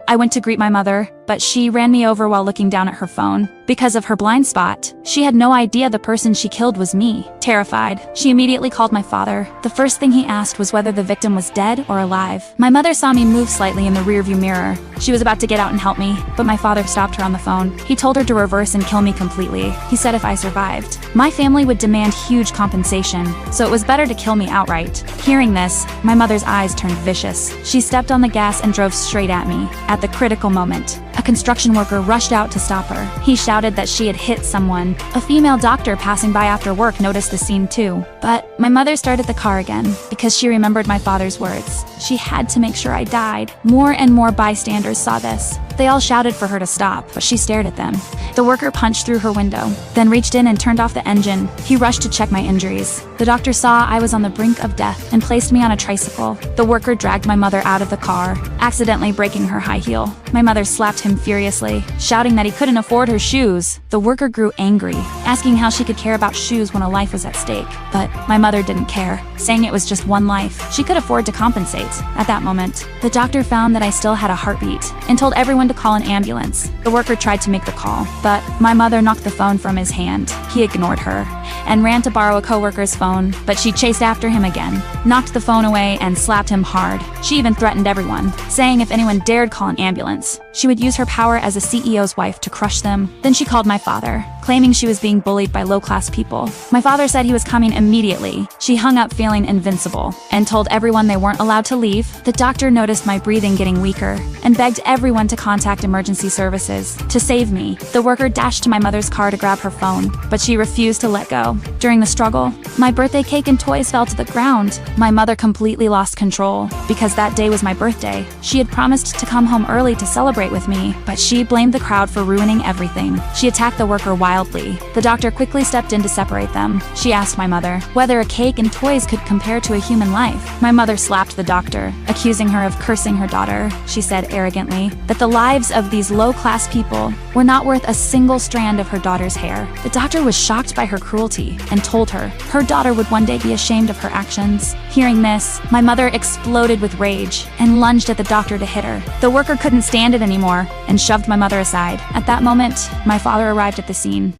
I went to greet my mother, but she ran me over while looking down at her phone. Because of her blind spot, she had no idea the person she killed was me. Terrified, she immediately called my father. The first thing he asked was whether the victim was dead or alive. My mother saw me move slightly in the rearview mirror. She was about to get out and help me, but my father stopped her on the phone. He told her to reverse and kill me completely. He said if I survived, my family would demand huge compensation, so it was better to kill me outright. Hearing this, my mother's eyes turned vicious. She stepped on the gas and drove straight at me. At the critical moment, a construction worker rushed out to stop her. He shouted that she had hit someone. A female doctor passing by after work noticed the scene too. But my mother started the car again because she remembered my father's words. She had to make sure I died. More and more bystanders saw this. They all shouted for her to stop, but she stared at them. The worker punched through her window, then reached in and turned off the engine. He rushed to check my injuries. The doctor saw I was on the brink of death and placed me on a tricycle. The worker dragged my mother out of the car, accidentally breaking her high heel. My mother slapped him furiously, shouting that he couldn't afford her shoes. The worker grew angry, asking how she could care about shoes when a life was at stake. But my mother didn't care, saying it was just one life. She could afford to compensate. At that moment, the doctor found that I still had a heartbeat and told everyone to call an ambulance. The worker tried to make the call, but my mother knocked the phone from his hand. He ignored her and ran to borrow a coworker's phone, but she chased after him again, knocked the phone away and slapped him hard. She even threatened everyone, saying if anyone dared call an ambulance, she would use her power as a CEO's wife to crush them. Then she called my father, claiming she was being bullied by low-class people. My father said he was coming immediately. She hung up feeling invincible and told everyone they weren't allowed to leave. The doctor noticed my breathing getting weaker and begged everyone to contact emergency services to save me. The worker dashed to my mother's car to grab her phone, but she refused to let go. During the struggle, my birthday cake and toys fell to the ground. My mother completely lost control because that day was my birthday. She had promised to come home early to celebrate with me, but she blamed the crowd for ruining everything. She attacked the worker wildly. The doctor quickly stepped in to separate them. She asked my mother whether a cake and toys could compare to a human life. My mother slapped the doctor, accusing her of cursing her daughter. She said arrogantly that the lives of these low-class people were not worth a single strand of her daughter's hair. The doctor was shocked by her cruelty and told her daughter would one day be ashamed of her actions. Hearing this, my mother exploded with rage and lunged at the doctor to hit her. The worker couldn't stand it anymore and shoved my mother aside. At that moment, my father arrived at the scene.